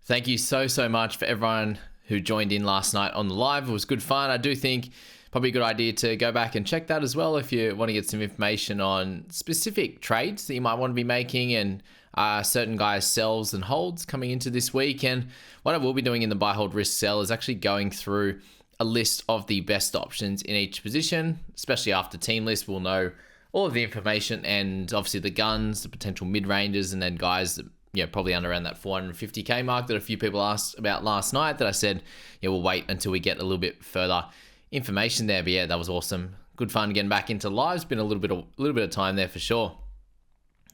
Thank you so much for everyone who joined in last night on the live. It was good fun. I do think probably a good idea to go back and check that as well if you want to get some information on specific trades that you might want to be making and certain guys' sells and holds coming into this week. And what I will be doing in the buy, hold, risk, sell is actually going through a list of the best options in each position, especially after team list. We'll know all of the information and obviously the guns, the potential mid-rangers, and then guys that probably under around that 450k mark that a few people asked about last night that I said, we'll wait until we get a little bit further information there. But yeah, that was awesome. Good fun getting back into lives. Been a little bit of time there for sure.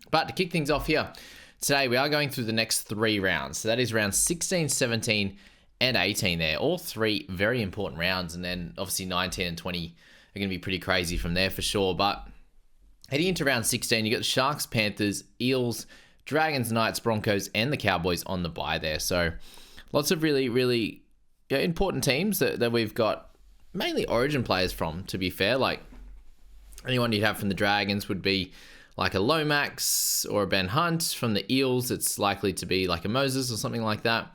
But to kick things off here, today we are going through the next 3 rounds. So that is rounds 16, 17, and 18 there. All 3 very important rounds. And then obviously 19 and 20 are going to be pretty crazy from there for sure. But heading into round 16, you got the Sharks, Panthers, Eels, Dragons, Knights, Broncos, and the Cowboys on the bye there. So lots of really important teams that we've got mainly origin players from, to be fair. Like anyone you'd have from the Dragons would be like a Lomax or a Ben Hunt. From the Eels, it's likely to be like a Moses or something like that.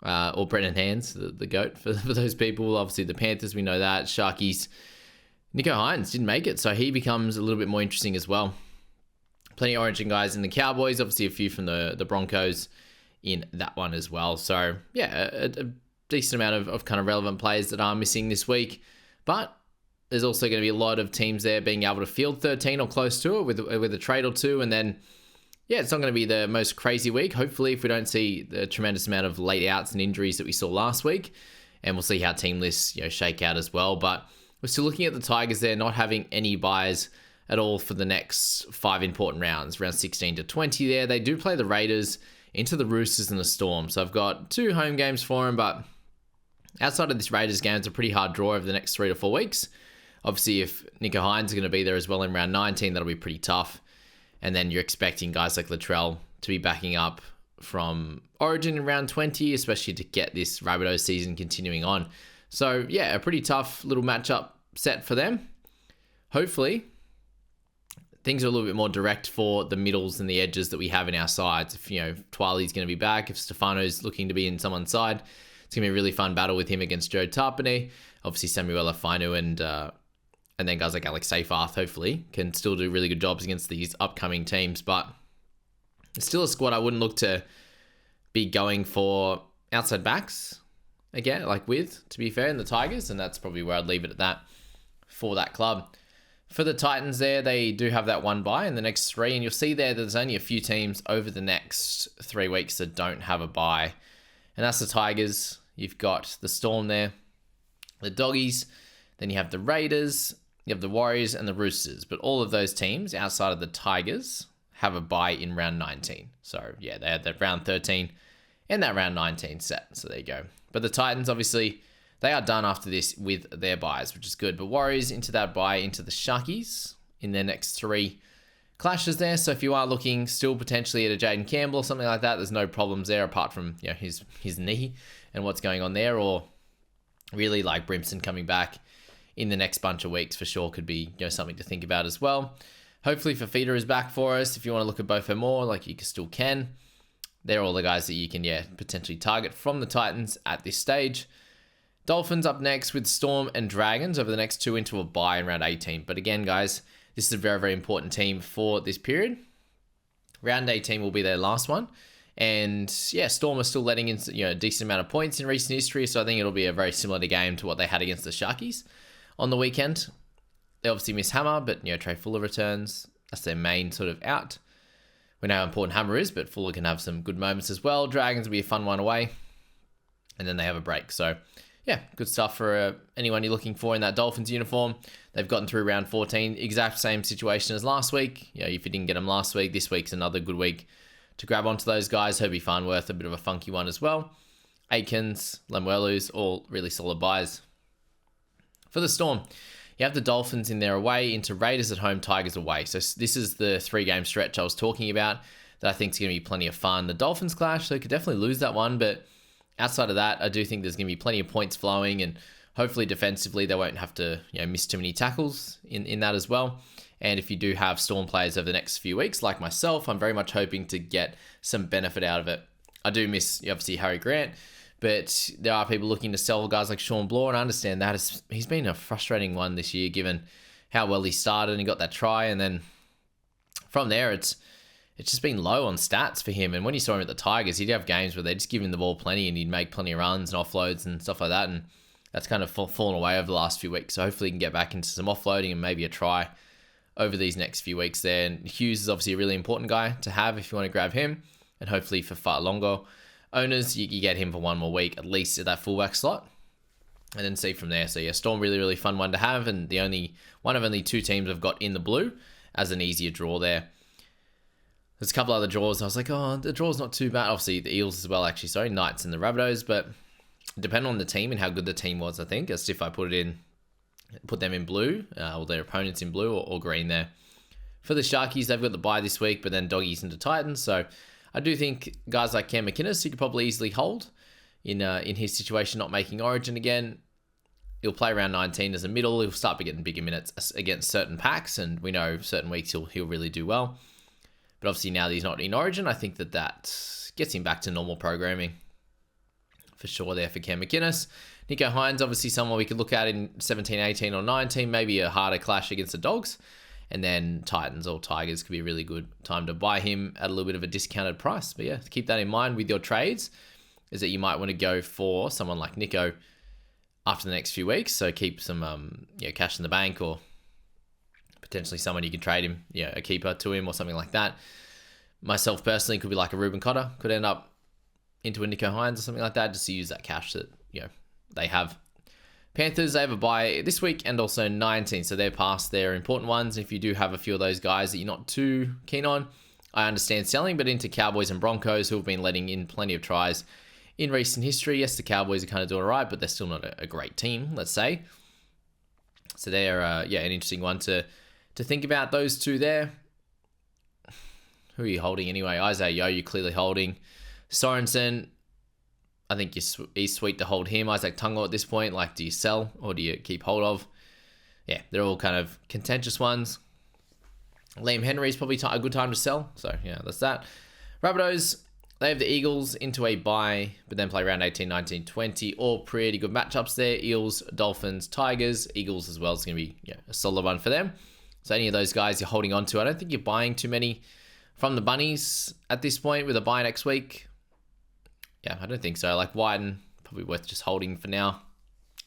Or Brennan Hands, the GOAT for those people. Obviously the Panthers, we know that. Sharkies, Nico Hines didn't make it, so he becomes a little bit more interesting as well. Plenty of origin guys in the Cowboys, obviously a few from the Broncos in that one as well. So yeah, a decent amount of kind of relevant players that are missing this week. But there's also going to be a lot of teams there being able to field 13 or close to it with a trade or two. And then, yeah, it's not going to be the most crazy week. Hopefully, if we don't see the tremendous amount of late outs and injuries that we saw last week. And we'll see how team lists shake out as well. But we're still looking at the Tigers there not having any buys at all for the next 5 important rounds, round 16 to 20 there. They do play the Raiders, into the Roosters and the Storm. So I've got 2 home games for them, but outside of this Raiders game, it's a pretty hard draw over the next 3 to 4 weeks. Obviously, if Nico Hines is going to be there as well in round 19, that'll be pretty tough. And then you're expecting guys like Latrell to be backing up from Origin in round 20, especially to get this Rabbitohs season continuing on. So yeah, a pretty tough little matchup set for them. Hopefully, things are a little bit more direct for the middles and the edges that we have in our sides. If, Twali's going to be back, if Stefano's looking to be in someone's side, it's going to be a really fun battle with him against Joe Tarpany. Obviously, Samuela Fainu and then guys like Alex Seyfarth, hopefully, can still do really good jobs against these upcoming teams. But it's still a squad I wouldn't look to be going for outside backs again, to be fair, in the Tigers. And that's probably where I'd leave it at that for that club. For the Titans there, they do have that 1 bye in the next 3. And you'll see there's only a few teams over the next 3 weeks that don't have a bye. And that's the Tigers. You've got the Storm there, the Doggies. Then you have the Raiders, you have the Warriors and the Roosters. But all of those teams outside of the Tigers have a bye in round 19. So yeah, they had that round 13 and that round 19 set. So there you go. But the Titans, obviously, they are done after this with their buys, which is good. But Warriors into that buy into the Sharkies in their next 3 clashes there. So if you are looking still potentially at a Jaden Campbell or something like that, there's no problems there apart from his knee and what's going on there. Or really like Brimson coming back in the next bunch of weeks for sure could be something to think about as well. Hopefully Fafita is back for us. If you want to look at both or more, you still can. They're all the guys that you can potentially target from the Titans at this stage. Dolphins up next with Storm and Dragons over the next 2 into a bye in round 18. But again, guys, this is a very important team for this period. Round 18 will be their last one. And yeah, Storm are still letting in a decent amount of points in recent history. So I think it'll be a very similar game to what they had against the Sharkies on the weekend. They obviously miss Hammer, but Trey Fuller returns. That's their main sort of out. We know how important Hammer is, but Fuller can have some good moments as well. Dragons will be a fun one away. And then they have a break. So yeah, good stuff for anyone you're looking for in that Dolphins uniform. They've gotten through round 14. Exact same situation as last week. If you didn't get them last week, this week's another good week to grab onto those guys. Herbie Farnworth, a bit of a funky one as well. Aikens, Lemuelu's, all really solid buys. For the Storm, you have the Dolphins in their away into Raiders at home, Tigers away. So this is the 3-game stretch I was talking about that I think is going to be plenty of fun. The Dolphins clash, they could definitely lose that one, but outside of that, I do think there's going to be plenty of points flowing, and hopefully defensively they won't have to miss too many tackles in that as well. And if you do have Storm players over the next few weeks, like myself, I'm very much hoping to get some benefit out of it I do miss, obviously, Harry Grant, but there are people looking to sell guys like Sean Blaw, and I understand that. He's been a frustrating one this year, given how well he started and he got that try, and then from there, it's just been low on stats for him. And when you saw him at the Tigers, he'd have games where they'd just give him the ball plenty and he'd make plenty of runs and offloads and stuff like that. And that's kind of fallen away over the last few weeks. So hopefully he can get back into some offloading and maybe a try over these next few weeks there. And Hughes is obviously a really important guy to have if you want to grab him. And hopefully for far longer owners, you get him for one more week, at least at that fullback slot. And then see from there. So yeah, Storm, really, really fun one to have. And one of only two teams I've got in the blue as an easier draw there. There's a couple other draws. I was like, oh, the draw's not too bad. Obviously, the Eels as well, actually. Sorry, Knights and the Rabbitohs. But depending on the team and how good the team was, I think, as if I put them in blue, or their opponents in blue or green there. For the Sharkies, they've got the bye this week, but then Doggies into Titans. So I do think guys like Cam McInnes, you could probably easily hold in his situation, not making Origin again. He'll play around 19 as a middle. He'll start getting bigger minutes against certain packs, and we know certain weeks he'll really do well. But obviously now that he's not in Origin, I think that gets him back to normal programming. For sure there for Cam McInnes. Nico Hines, obviously someone we could look at in 17, 18 or 19. Maybe a harder clash against the Dogs. And then Titans or Tigers could be a really good time to buy him at a little bit of a discounted price. But yeah, keep that in mind with your trades, is that you might want to go for someone like Nico after the next few weeks. So keep some cash in the bank, or potentially someone you can trade him, a keeper to him or something like that. Myself personally, could be like a Ruben Cotter, could end up into a Nico Hines or something like that, just to use that cash that they have. Panthers, they have a bye this week and also 19, so they're past their important ones. If you do have a few of those guys that you're not too keen on, I understand selling, but into Cowboys and Broncos, who have been letting in plenty of tries in recent history. Yes, the Cowboys are kind of doing all right, but they're still not a great team, let's say. So they're an interesting one to think about. Those two there. Who are you holding anyway? Isaiah Yeo, you're clearly holding. Sorensen, I think he's sweet to hold him. Isaac Tungo at this point, like, do you sell or do you keep hold of? Yeah, they're all kind of contentious ones. Liam Henry is probably a good time to sell. So, yeah, that's that. Rabbitohs, they have the Eagles into a bye, but then play around 18, 19, 20. All pretty good matchups there. Eels, Dolphins, Tigers. Eagles as well is going to be a solid one for them. So any of those guys you're holding on to, I don't think you're buying too many from the Bunnies at this point with a bye next week. Yeah, I don't think so. Like Wyden, probably worth just holding for now.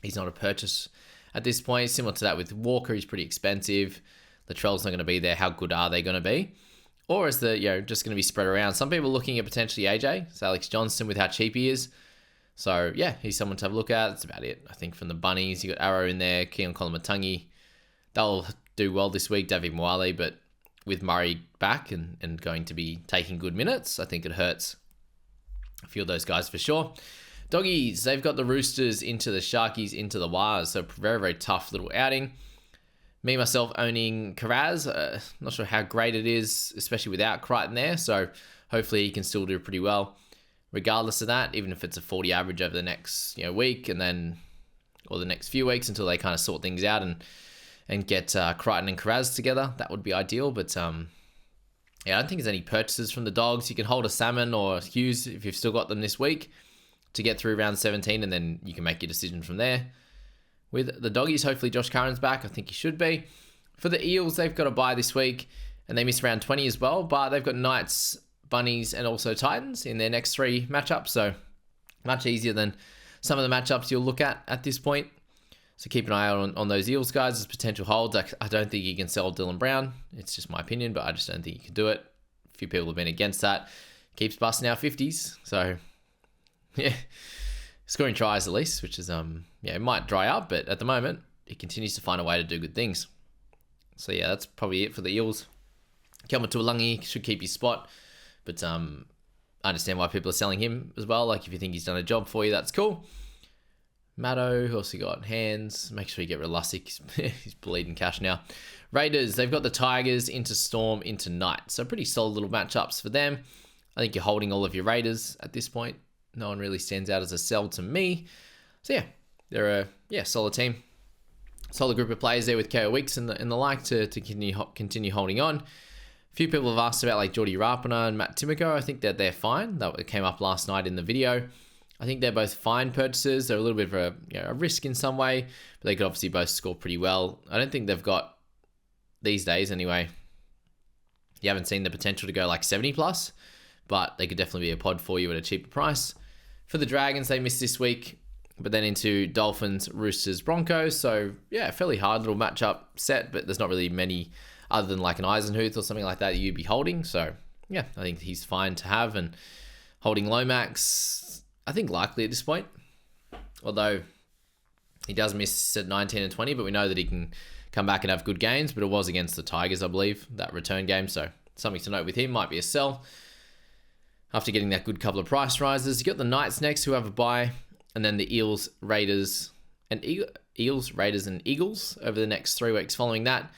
He's not a purchase at this point. Similar to that with Walker, he's pretty expensive. Latrell's not going to be there. How good are they going to be? Or is the just going to be spread around? Some people are looking at potentially AJ. So Alex Johnston with how cheap he is. So yeah, he's someone to have a look at. That's about it. I think from the Bunnies, you got Arrow in there, Keon Kolomatangi. They'll do well this week, David Mwale, but with Murray back and going to be taking good minutes, I think it hurts a few of those guys for sure. Doggies, they've got the Roosters into the Sharkies into the Wires, so very, very tough little outing. Me, myself, owning Karaz, not sure how great it is, especially without Crichton there, so hopefully he can still do pretty well. Regardless of that, even if it's a 40 average over the next week or the next few weeks until they kind of sort things out and get Crichton and Karaz together, that would be ideal. But I don't think there's any purchases from the Dogs. You can hold a Salmon or Hughes if you've still got them this week to get through round 17, and then you can make your decision from there. With the Doggies, hopefully Josh Curran's back. I think he should be. For the Eels, they've got a bye this week, and they miss round 20 as well, but they've got Knights, Bunnies, and also Titans in their next three matchups, so much easier than some of the matchups you'll look at this point. So keep an eye out on those Eels guys as potential holds. I don't think you can sell Dylan Brown. It's just my opinion, but I just don't think you can do it. A few people have been against that. Keeps busting out 50s, so yeah. Scoring tries at least, which is, it might dry up, but at the moment, it continues to find a way to do good things. So yeah, that's probably it for the Eels. Kelma Tuolangi should keep his spot, but I understand why people are selling him as well. Like, if you think he's done a job for you, that's cool. Matto, who else you got? Hands. Make sure you get rid of Lussick. He's bleeding cash now. Raiders, they've got the Tigers into Storm, into Knight. So pretty solid little matchups for them. I think you're holding all of your Raiders at this point. No one really stands out as a sell to me. So yeah, they're a solid team. Solid group of players there with KO Weeks and the like to continue holding on. A few people have asked about like Jordi Rapana and Matt Timoko. I think that they're fine. That came up last night in the video. I think they're both fine purchases. They're a little bit of a risk in some way, but they could obviously both score pretty well. I don't think they've got, these days anyway, you haven't seen the potential to go like 70 plus, but they could definitely be a pod for you at a cheaper price. For the Dragons, they missed this week, but then into Dolphins, Roosters, Broncos. So yeah, fairly hard little matchup set, but there's not really many other than like an Eisenhuth or something like that you'd be holding. So yeah, I think he's fine to have. And holding Lomax, I think likely at this point, although he does miss at 19 and 20, but we know that he can come back and have good games, but it was against the Tigers, I believe, that return game. So something to note with him, might be a sell after getting that good couple of price rises. You got the Knights next, who have a bye, and then the Eels, Raiders, and Eagles over the next 3 weeks following that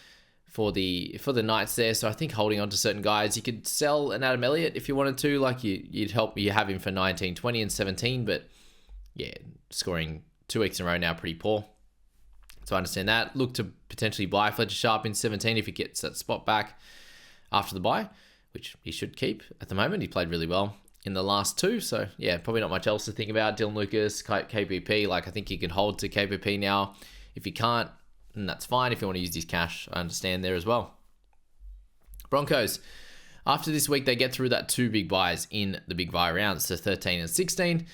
for the Knights there. So I think holding on to certain guys, you could sell an Adam Elliott if you wanted to, like you have him for 19, 20, and 17, but yeah, scoring 2 weeks in a row now, pretty poor. So I understand that. Look to potentially buy Fletcher Sharp in 17 if he gets that spot back after the bye, which he should keep at the moment. He played really well in the last two. So yeah, probably not much else to think about. Dylan Lucas, KPP, like I think you can hold to KPP now. If you can't, then that's fine. If you want to use his cash, I understand there as well. Broncos. After this week, they get through that 2 big buys in the big buy rounds, so 13 and 16.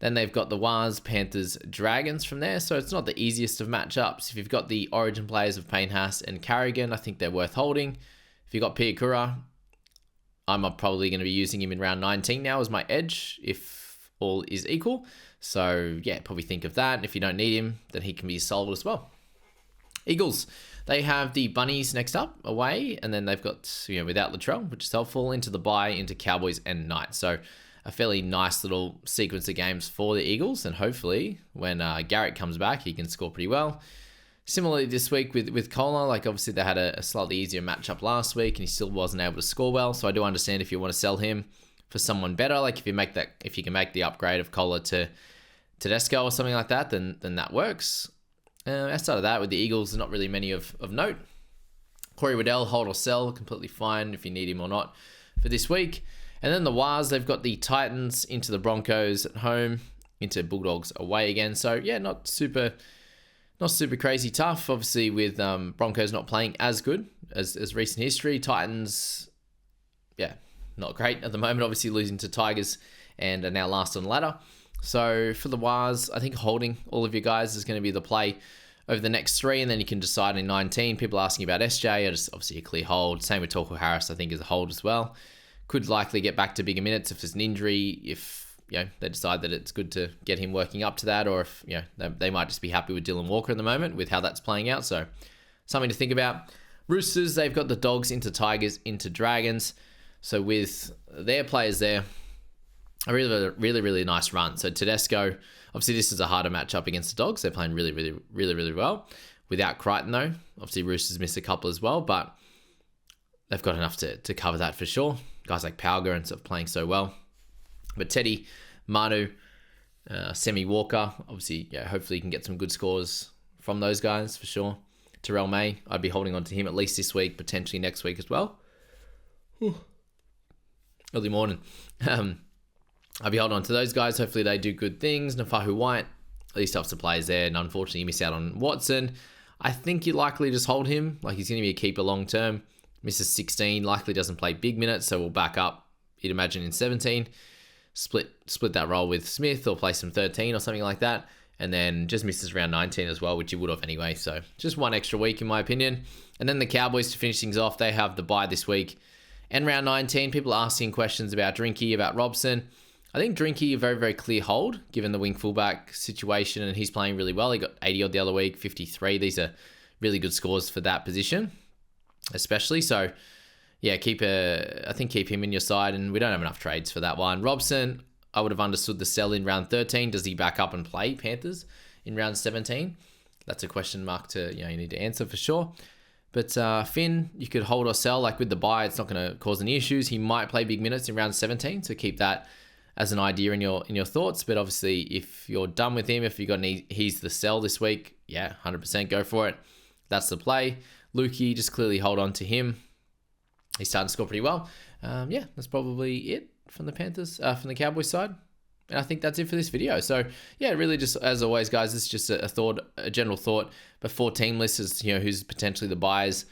Then they've got the Wars, Panthers, Dragons from there. So it's not the easiest of matchups. If you've got the origin players of Payne Haas and Carrigan, I think they're worth holding. If you've got Piakura, I'm probably going to be using him in round 19 now as my edge if all is equal. So yeah, probably think of that. If you don't need him, then he can be sold as well. Eagles, they have the Bunnies next up away, and then they've got, without Latrell, which is helpful, into the bye, into Cowboys and Knights. So a fairly nice little sequence of games for the Eagles, and hopefully when Garrett comes back, he can score pretty well. Similarly this week with Kohler, like obviously they had a slightly easier matchup last week, and he still wasn't able to score well. So I do understand if you want to sell him for someone better, like if you can make the upgrade of Kohler to Tedesco or something like that, then that works. Outside of that, with the Eagles, there's not really many of note. Corey Waddell, hold or sell, completely fine if you need him or not for this week. And then the Wars, they've got the Titans into the Broncos at home, into Bulldogs away again. So yeah, not super crazy tough. Obviously with Broncos not playing as good as recent history. Titans, yeah, not great at the moment. Obviously losing to Tigers and are now last on the ladder. So for the Wars, I think holding all of your guys is going to be the play over the next 3, and then you can decide in 19. People asking about SJ, just obviously a clear hold. Same with Torquil Harris, I think is a hold as well. Could likely get back to bigger minutes if there's an injury, if they decide that it's good to get him working up to that, or if they might just be happy with Dylan Walker at the moment with how that's playing out. So something to think about. Roosters, they've got the Dogs into Tigers into Dragons. So with their players there, a really nice run. So Tedesco, obviously this is a harder matchup against the Dogs. They're playing really well. Without Crichton though, obviously Roosters missed a couple as well, but they've got enough to cover that for sure. Guys like Palga and stuff playing so well. But Teddy, Manu, Semi Walker, obviously, hopefully you can get some good scores from those guys for sure. Terrell May, I'd be holding on to him at least this week, potentially next week as well. Early morning. I'll be holding on to those guys. Hopefully they do good things. Nafahu White, at least have some players there. And unfortunately, you miss out on Watson. I think you likely just hold him. Like he's going to be a keeper long term. Misses 16, likely doesn't play big minutes, so we'll back up, you'd imagine, in 17. Split that role with Smith or play some 13 or something like that. And then just misses around 19 as well, which you would have anyway. So just one extra week in my opinion. And then the Cowboys to finish things off, they have the bye this week. And round 19, people asking questions about Drinky, about Robson. I think Drinky, a very clear hold, given the wing fullback situation, and he's playing really well. He got 80 odd the other week, 53. These are really good scores for that position, especially. So, yeah, keep him in your side, and we don't have enough trades for that one. Robson, I would have understood the sell in round 13. Does he back up and play Panthers in round 17? That's a question mark you need to answer for sure. But Finn, you could hold or sell. Like with the buy, it's not going to cause any issues. He might play big minutes in round 17, so keep that as an idea in your thoughts. But obviously, if you're done with him, if you got he's the sell this week, 100% go for it. That's the play. Lukey, just clearly hold on to him. he's starting to score pretty well. Yeah, that's probably it from the Panthers, from the Cowboys side. And I think that's it for this video. So yeah, really just as always, guys, it's just a thought, a general thought before team lists is, who's potentially the buyers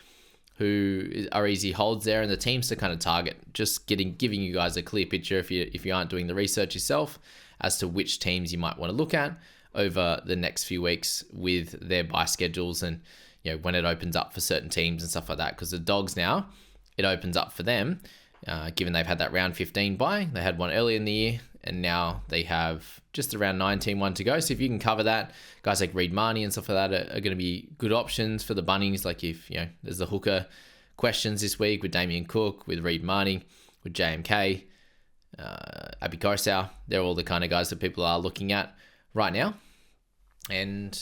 who are easy holds there and the teams to kind of target. Just giving you guys a clear picture if you aren't doing the research yourself as to which teams you might want to look at over the next few weeks with their buy schedules and when it opens up for certain teams and stuff like that. Because the Dogs now, it opens up for them, given they've had that round 15 buy. They had one early in the year, and now they have just around 19 one to go. So if you can cover that, guys like Reed Marnie and stuff like that are going to be good options for the Bunnies. Like if, there's the hooker questions this week with Damien Cook, with Reed Marnie, with JMK, Abby Coruscant. They're all the kind of guys that people are looking at right now. And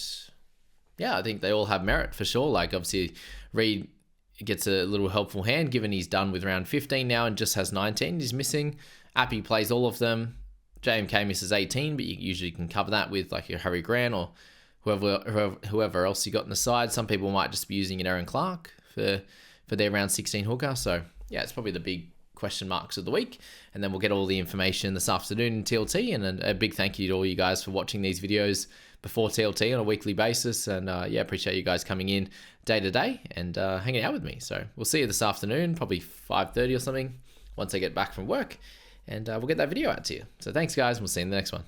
yeah, I think they all have merit for sure. Like obviously Reed gets a little helpful hand given he's done with round 15 now and just has 19 he's missing. Appy plays all of them. JMK misses 18, but you usually can cover that with like your Harry Grant or whoever else you got in the side. Some people might just be using an Aaron Clark for their round 16 hooker. So yeah, it's probably the big question marks of the week. And then we'll get all the information this afternoon in TLT. And a big thank you to all you guys for watching these videos before TLT on a weekly basis. And yeah, appreciate you guys coming in day to day and hanging out with me. So we'll see you this afternoon, probably 5:30 or something, once I get back from work. And we'll get that video out to you. So thanks, guys. We'll see you in the next one.